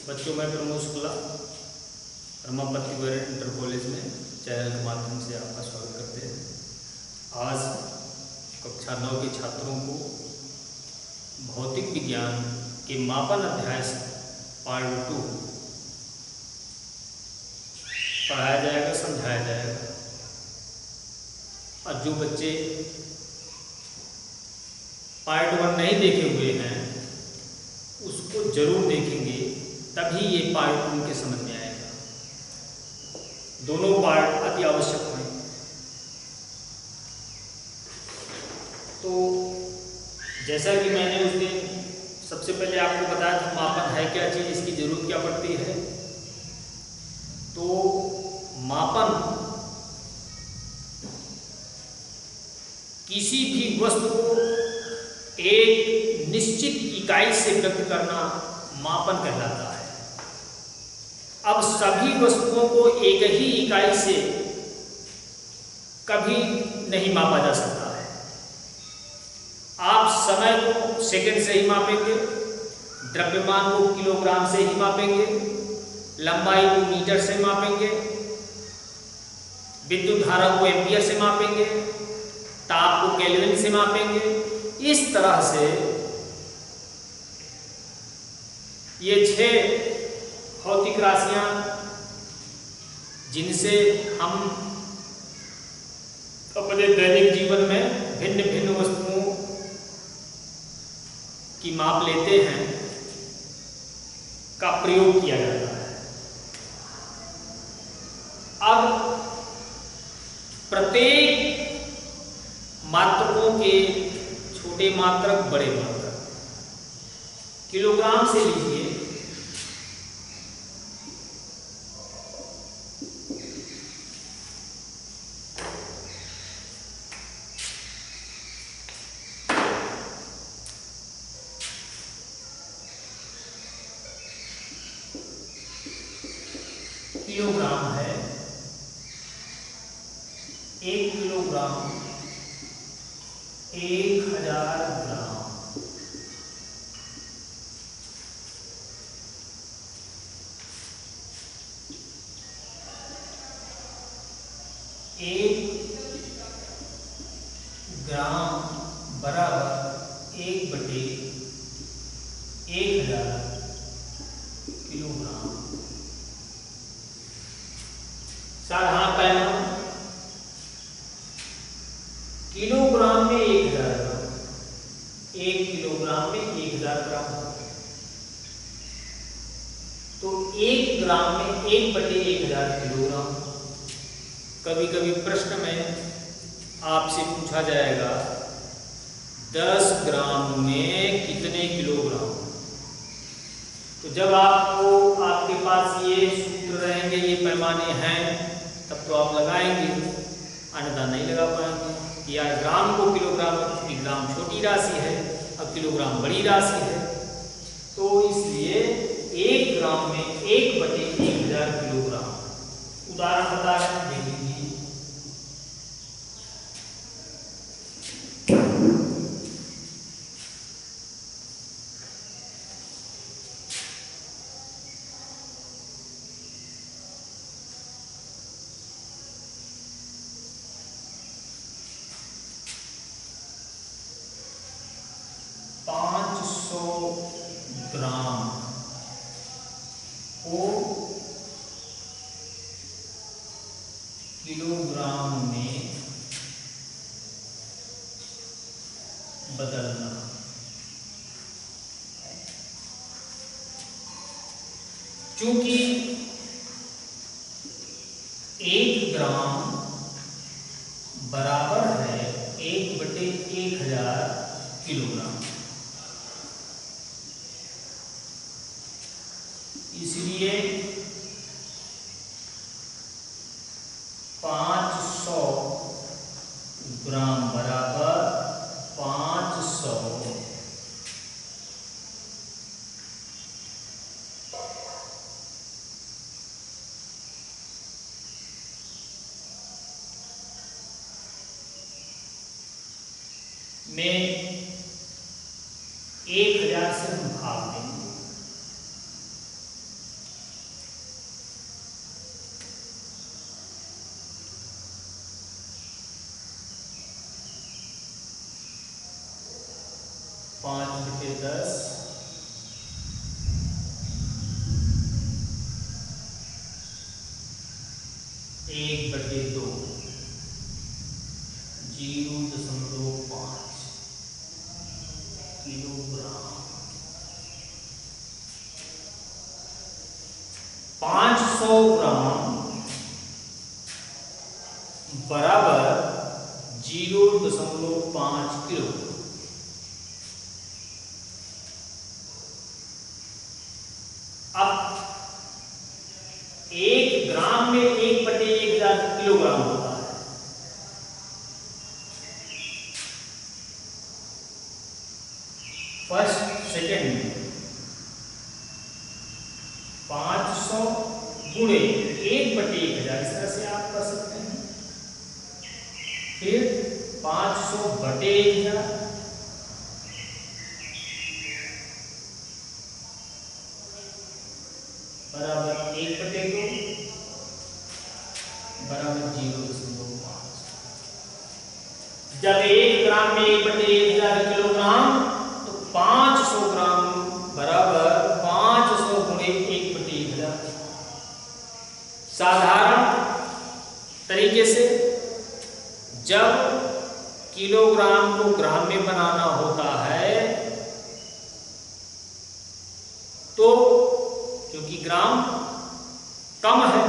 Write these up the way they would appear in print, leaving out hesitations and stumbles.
बच्चों में Pramod Shukla Ramapati वैरेंट inter college में चैनल के माध्यम से आपका स्वागत करते हैं। आज कक्षा 9 के छात्रों को भौतिक विज्ञान के मापन अध्याय पार्ट 2 पढ़ाया जाएगा, समझाया जाएगा। और जो बच्चे पार्ट 1 नहीं देखे हुए हैं उसको जरूर देखेंगे, तभी ये पार्ट 2 उनके समझ में आएगा। दोनों पार्ट अति आवश्यक हैं। तो जैसा कि मैंने उस दिन सबसे पहले आपको बताया था, मापन है क्या चीज़, इसकी जरूरत क्या पड़ती है। तो मापन किसी भी वस्तु को एक निश्चित इकाई से व्यक्त करना मापन कहलाता है। अब सभी वस्तुओं को एक ही इकाई से कभी नहीं मापा जा सकता है। आप समय को सेकंड से ही मापेंगे, द्रव्यमान को किलोग्राम से ही मापेंगे, लंबाई को मीटर से मापेंगे, विद्युत धारा को एम्पियर से मापेंगे, ताप को केल्विन से मापेंगे। इस तरह से ये 6 भौतिक राशियां जिनसे हम अपने दैनिक जीवन में भिन्न भिन्न वस्तुओं की माप लेते हैं, का प्रयोग किया जाता है। अब प्रत्येक मात्रकों के छोटे मात्रक, बड़े मात्रक, किलोग्राम से लीजिए। किलोग्राम है 1 किलोग्राम 1000 ग्राम। एक ग्राम बराबर 1/1000 किलोग्राम। साधारण पैमाना किलोग्राम में 1000 ग्राम, 1 किलोग्राम में 1000 ग्राम। तो 1 ग्राम में 1/1000 किलोग्राम। कभी कभी प्रश्न में आपसे पूछा जाएगा 10 ग्राम में कितने किलोग्राम। तो जब आपके पास ये सूत्र रहेंगे, ये पैमाने हैं, तब तो आप लगाएंगे, अन्यथा नहीं लगा पाएंगे। या ग्राम को किलोग्राम, क्योंकि ग्राम छोटी राशि है और किलोग्राम बड़ी राशि है, तो इसलिए 1 ग्राम में 1/1000 किलोग्राम। उदाहरण बता रहे हैं, देख लीजिए। ग्राम को किलोग्राम में बदलना। क्योंकि 1 ग्राम बराबर है 1/1000 किलोग्राम, इसलिए 500 ग्राम बराबर 500 में 1000 से हम भाग देंगे। 5/10 1/2 0.5 किलोग्राम। 500 ग्राम बराबर 0.5 किलो। अब 1 ग्राम में 1/1000 किलोग्राम होता है। फर्स्ट सेकेंड में 500 गुणे 1/1000, इस तरह से आप कर सकते हैं। फिर 500/1000 बराबर 1/2 बराबर 0.5। जब 1 ग्राम में 1/1000 किलोग्राम, तो 500 ग्राम बराबर 500 गुणे 1/1000। साधारण तरीके से जब किलोग्राम को ग्राम में बनाना होता है तो क्योंकि ग्राम कम है,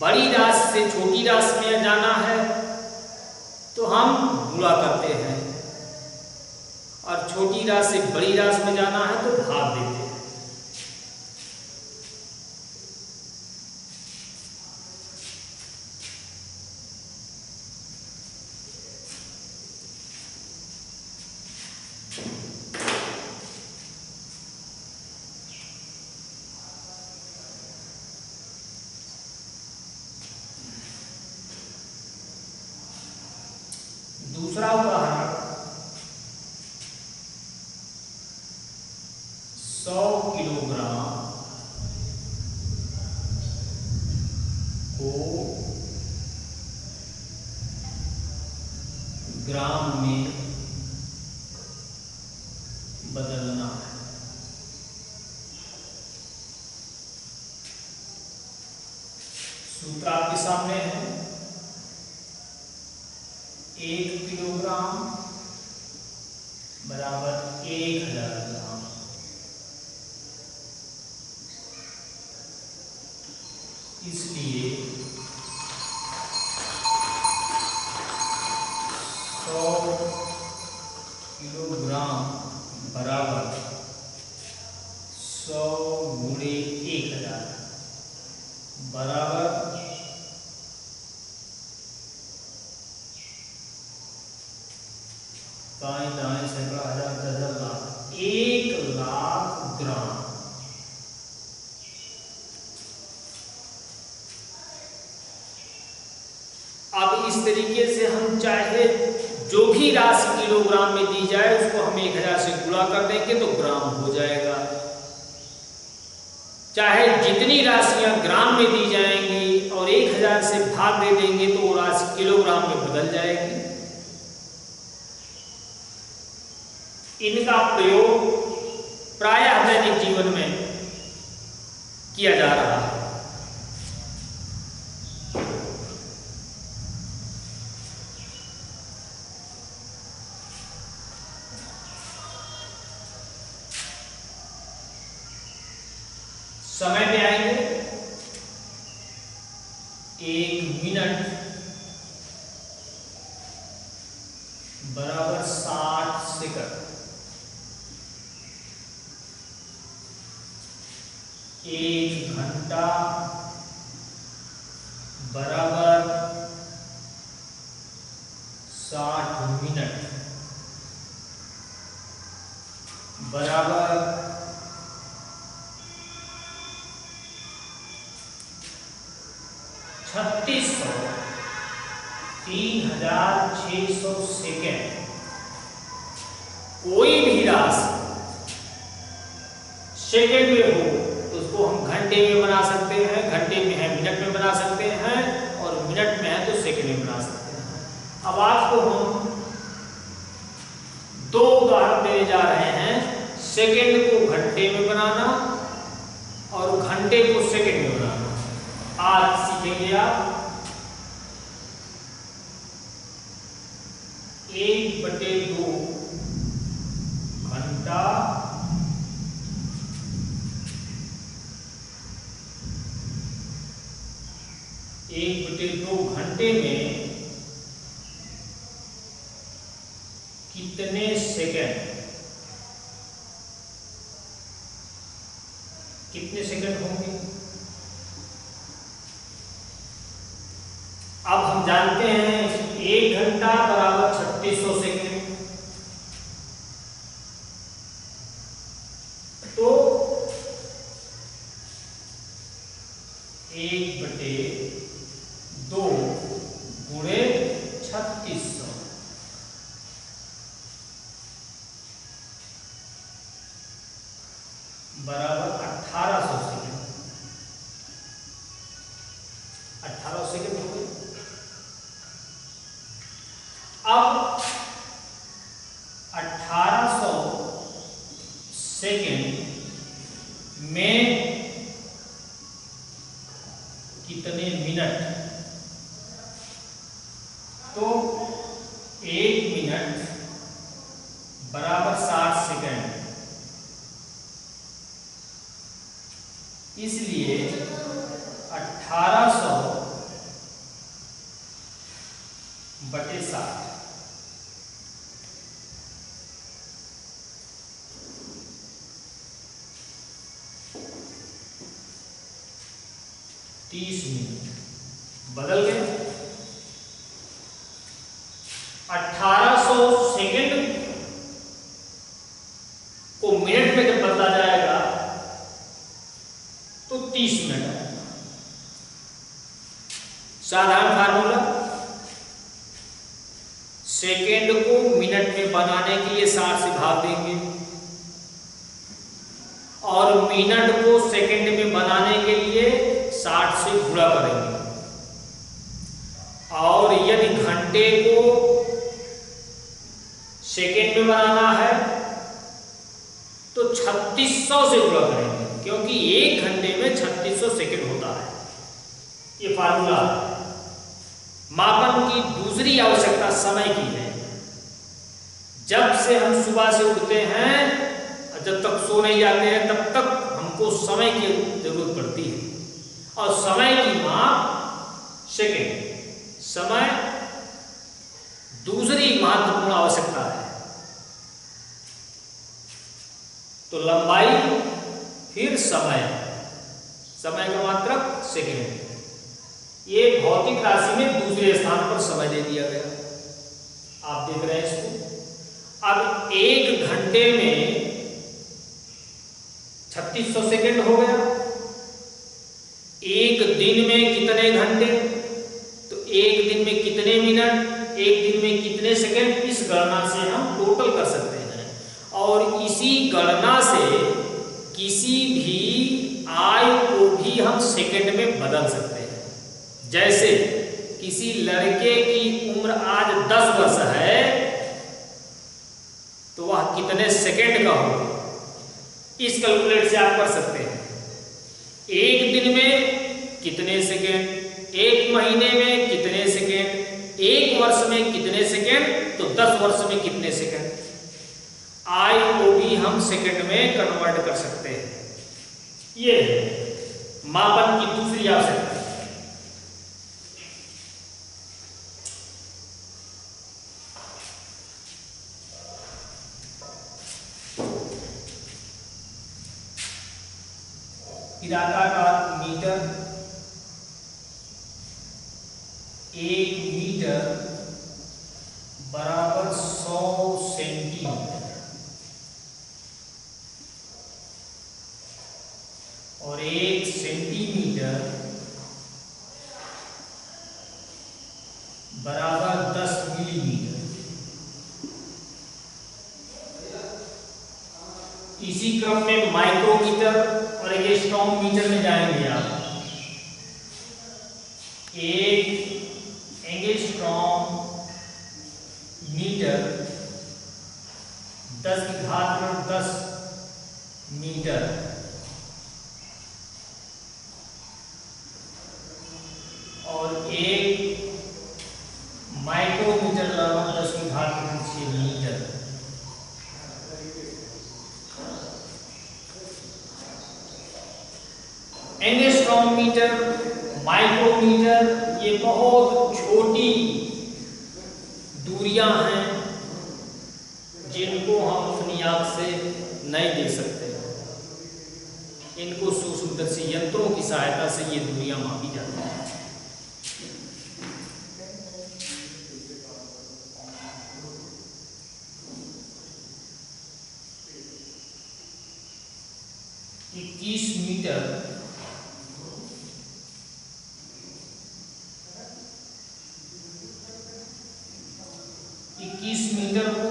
बड़ी राशि से छोटी राशि में जाना है तो हम गुणा करते हैं, और छोटी राशि से बड़ी राशि में जाना है तो भाग देते हैं। दूसरा उदाहरण 100 किलोग्राम को ग्राम में बदलना है। सूत्र आपके सामने है। 1 किलोग्राम बराबर 1000 ग्राम। इसलिए 100 किलोग्राम बराबर 100 गुणे 1000 बराबर 1,00,000 ग्राम। अब इस तरीके से हम चाहे जो भी राशि किलोग्राम में दी जाए उसको हम 1000 से गुणा कर देंगे तो ग्राम हो जाएगा। चाहे जितनी राशियां ग्राम में दी जाएंगी और 1000 से भाग दे देंगे तो वो राशि किलोग्राम में बदल जाएगी। इनका प्रयोग प्रायः दैनिक जीवन में किया जा रहा है। समय पे आएंगे 1 मिनट बराबर 60 सेकंड। 1 घंटा बराबर 60 मिनट बराबर 3600 सेकेंड। कोई भी राशि सेकेंड में हो तो उसको हम घंटे में बना सकते हैं, घंटे में है मिनट में बना सकते हैं, और मिनट में है तो सेकेंड में बना सकते हैं। अब आपको हम दो उदाहरण देने जा रहे हैं, सेकंड को घंटे में बनाना और घंटे को सेकंड में बनाना। आज सीखेंगे आप 1/2 घंटा 1/2 घंटे में कितने सेकंड, कितने सेकंड होंगे। अब हम जानते हैं 1 घंटा बराबर 3600 सेकंड, तो 1/2 गुणे 3600 बराबर 1800 सेकंड। 1800 सेकंड हो गए। अब 1800 सेकंड में कितने मिनट, तो 1 मिनट बराबर 60 सेकंड, इसलिए 1800 बटे 60 30 मिनट बदल गए। 1800 सेकंड को मिनट में जब बदला जाएगा तो 30 मिनट है। साधारण फार्मूला, सेकेंड को मिनट में बनाने के लिए 60 से भाग देंगे और मिनट को सेकेंड में बनाने के लिए 60 से गुणा करेंगे। और यदि घंटे को सेकेंड में बनाना है तो 3600 से गुणा करेंगे, क्योंकि 1 घंटे में 3600 सेकंड होता है। ये फार्मूला मापन की दूसरी आवश्यकता समय की है। जब से हम सुबह से उठते हैं जब तक सो नहीं जाते हैं तब तक हमको समय की जरूरत पड़ती है, और समय की माप सेकंड। समय दूसरी महत्वपूर्ण आवश्यकता है। तो लंबाई फिर समय, समय का मात्रक सेकंड। ये भौतिक राशि में दूसरे स्थान पर समय दे दिया गया, आप देख रहे हैं इसको। अब 1 घंटे में 3600 सेकंड हो गया। 1 दिन में कितने घंटे, तो 1 दिन में कितने मिनट, 1 दिन में कितने सेकंड, इस गणना से हम टोटल कर सकते हैं। और इसी गणना से किसी भी आयु को भी हम सेकंड में बदल सकते हैं। जैसे किसी लड़के की उम्र आज 10 वर्ष है तो वह कितने सेकंड का होगा, इस कैलकुलेट से आप कर सकते हैं। 1 दिन में कितने सेकंड, 1 महीने में कितने सेकंड, 1 वर्ष में कितने सेकंड, तो 10 वर्ष में कितने सेकंड। आयु को भी हम सेकंड में कन्वर्ट कर सकते हैं। ये मापन की दूसरी आवश्यकता है। आयताकार मीटर, 1 मीटर बराबर 100 सेंटीमीटर, और 1 सेंटीमीटर बराबर 10 मिलीमीटर। इसी क्रम में माइक्रोमीटर और एंगस्ट्रॉम मीटर में जाएंगे आप। 1 एंगस्ट्रॉम मीटर 10 की घात ऋण 10 मीटर और 1 माइक्रोमीटर लगभग 10 की घात ऋण 6 मीटर। एंगस्ट्रॉम मीटर, माइक्रोमीटर, ये बहुत छोटी दूरियां हैं जिनको हम अपनी आंख से नहीं देख सकते। इनको सूक्ष्मदर्शी यंत्रों की सहायता से ये दूरियां मापी जाती हैं। मीटर 21 मीटर को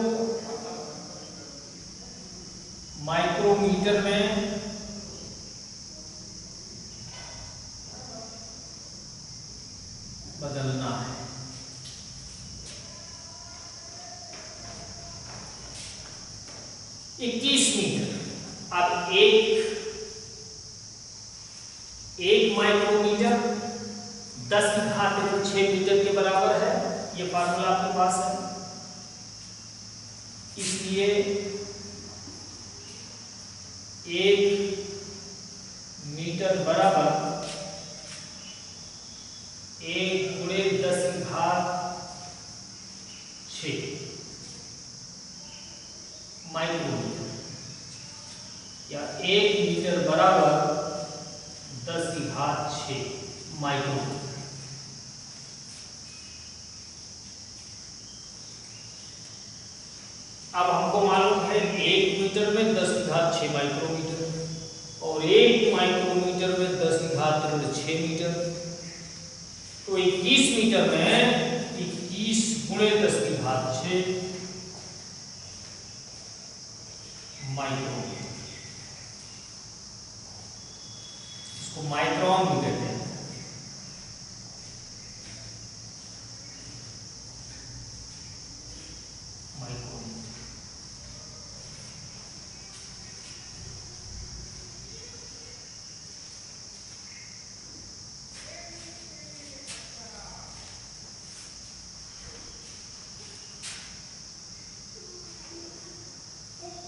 माइक्रोमीटर में बदलना है। मीटर अब एक माइक्रोमीटर 10 की घात 6 मीटर के बराबर है। ये फार्मूला आपके पास है। इसलिए 1 मीटर बराबर 1 गुणे 10 की घात 6 माइक्रोमीटर, या 1 मीटर बराबर 10 की घात 6 माइक्रोमीटर। अब हमको मालूम है 1 मीटर में 10 की घात 6 माइक्रोमीटर और 1 माइक्रोमीटर में 10 की घात 6 मीटर। तो 21 मीटर में 21 गुणे 10 की घात 6 माइक्रोमीटर। इसको माइक्रोन भी कहते हैं।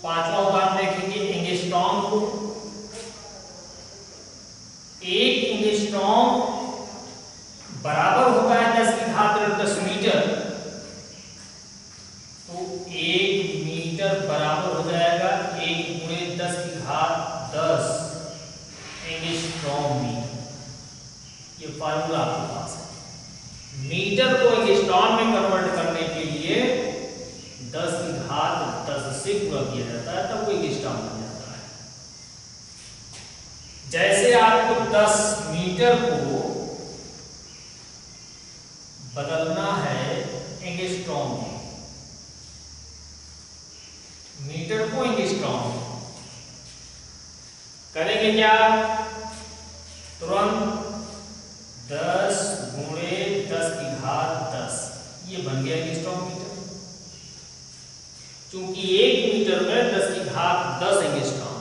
पांचवा उदाहरण देखेंगे एंगस्ट्रॉम को। 1 एंगस्ट्रॉम बराबर होता है 10 की घात 10 मीटर। तो 1 मीटर बराबर हो जाएगा 1 गुणे 10 की घात 10 एंगस्ट्रॉम मीटर। ये फार्मूला आपके पास है। मीटर को एंगस्ट्रॉम में कन्वर्ट करने के लिए 10 की घात 10 से गुणा किया जाता है, तब वो एंगस्ट्रॉम बन जाता है। जैसे आपको 10 मीटर को बदलना है एंगस्ट्रॉम में, मीटर को एंगस्ट्रॉम में करेंगे क्या? तुरंत 10 गुणे 10 की घात 10, ये बन गया एंगस्ट्रॉम मीटर। क्योंकि 1 मीटर में 10 की घात 10 एंगस्ट्रॉम,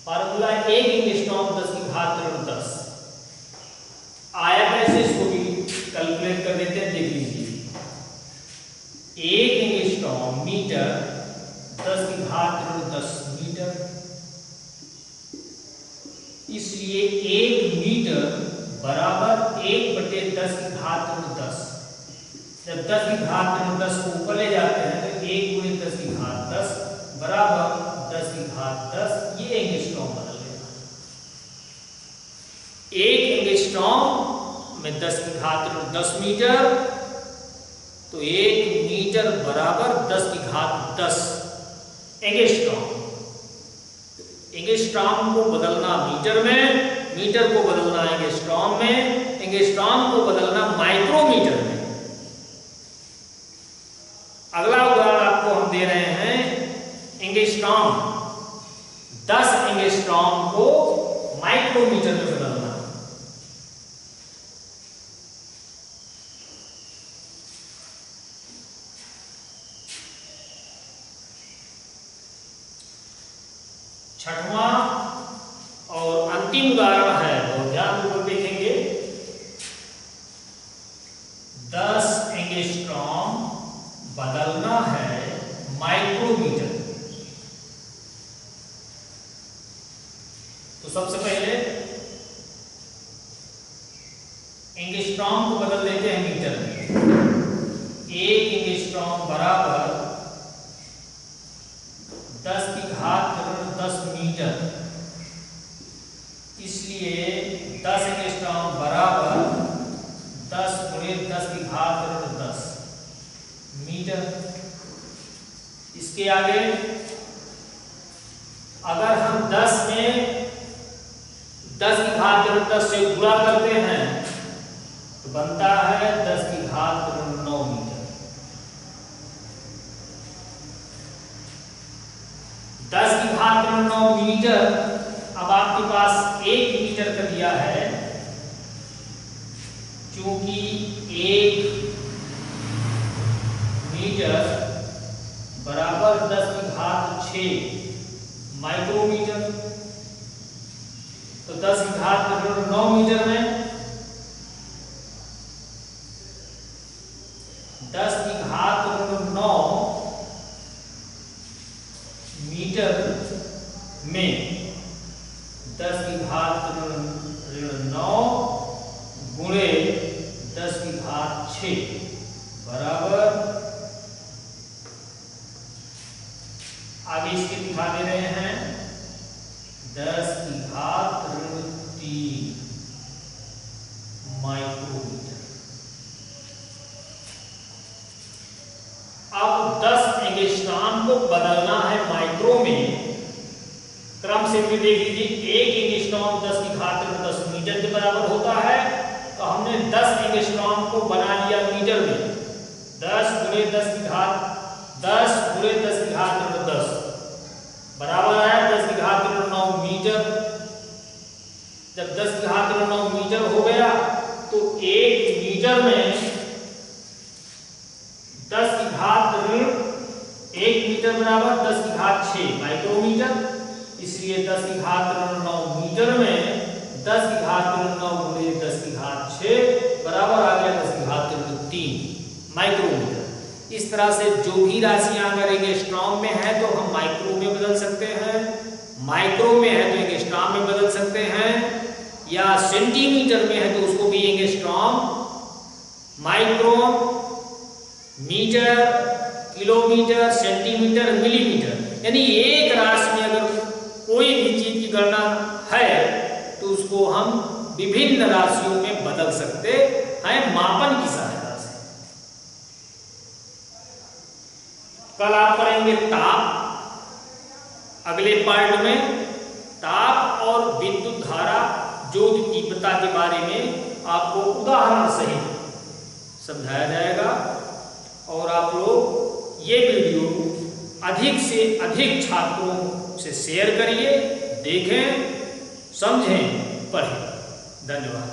फार्मूला 1 एंगस्ट्रॉम 10 की घात 10 आया। कैसे इसको भी कैलकुलेट कर देते हैं, देख लीजिए। 1 एंगस्ट्रॉम मीटर 10 की घात 10 मीटर, इसलिए 1 मीटर बराबर 1/10 की घात 10। जब 10 की घात 10 को ऊपर ले जाते हैं तो 1 गुणे 10 की घात 10 बराबर 10 की घात 10, ये एंगस्ट्रॉम बदल गया। 1 एंगस्ट्रॉम में 10 की घात 10 मीटर, तो 1 मीटर बराबर 10 की घात 10 एंगस्ट्रॉम। एंगस्ट्रॉम को बदलना मीटर में, मीटर को बदलना एंगस्ट्रॉम में, एंगस्ट्रॉम को बदलना माइक्रोमीटर में। अगला उदाहरण आपको हम दे रहे हैं एंगस्ट्रॉम। 10 एंगस्ट्रॉम को माइक्रोमीटर में बदलना। छठवां और अंतिम उदाहरण है, और ध्यानपूर्वक देखेंगे। 10 एंगस्ट्रॉम बदलना है माइक्रोमीटर। तो सबसे पहले एंगस्ट्रॉम को बदल देते हैं मीटर में। 1 एंगस्ट्रॉम बराबर 10⁻10 मीटर, इसलिए 10 एंगस्ट्रॉम बराबर 10 × 10⁻10 मीटर। इसके आगे अगर हम 10 में 10⁻10 से गुणा करते हैं तो बनता है 10⁻9 मीटर। 10⁻9 मीटर। अब आपके पास 1 मीटर का दिया है, क्योंकि 1 मीटर बराबर 10⁻6 माइक्रोमीटर। तो 10⁻9 मीटर में 10⁻9 मीटर में 10⁻9 गुणे 10⁻6 बराबर, आगे इसके दिखा दे रहे हैं 10⁻3 माइक्रोमीटर। अब 10 एंगस्ट्रॉम को बदलना है माइक्रो में। क्रम से भी देख लीजिए, 1 एंगस्ट्रॉम 10⁻10 मीटर के बराबर होता है, तो हमने 10 एंगस्ट्रॉम को बना लिया मीटर में। 10 × 10⁻10 बराबर है 10⁻9 मीटर। जब 10⁻9 मीटर हो गया तो 1 मीटर में 1 मीटर बराबर 10⁻6 माइक्रोमीटर, इसलिए 10⁻9 मीटर में 10⁻9 गुणे 10⁻6 बराबर आ गया 10⁻3 माइक्रोमीटर। इस तरह से जो भी राशियां अगर एंगस्ट्रॉम में है तो हम माइक्रो में बदल सकते हैं, माइक्रो में है तो एंगस्ट्रॉम में बदल सकते हैं, या सेंटीमीटर में है तो उसको भी angstrom, micro, metre, kilometre, centimetre, millimetre, यानी एक राशि में अगर कोई भी चीज की गणना है तो उसको हम विभिन्न राशियों में बदल सकते हैं मापन की सहायता से। कल आप पढ़ेंगे ताप, अगले पार्ट में ताप और विद्युत धारा ज्योत तीव्रता के बारे में आपको उदाहरण सहित समझाया जाएगा। और आप लोग ये वीडियो अधिक से अधिक छात्रों से शेयर करिए, देखें, समझें, पढ़ें। धन्यवाद।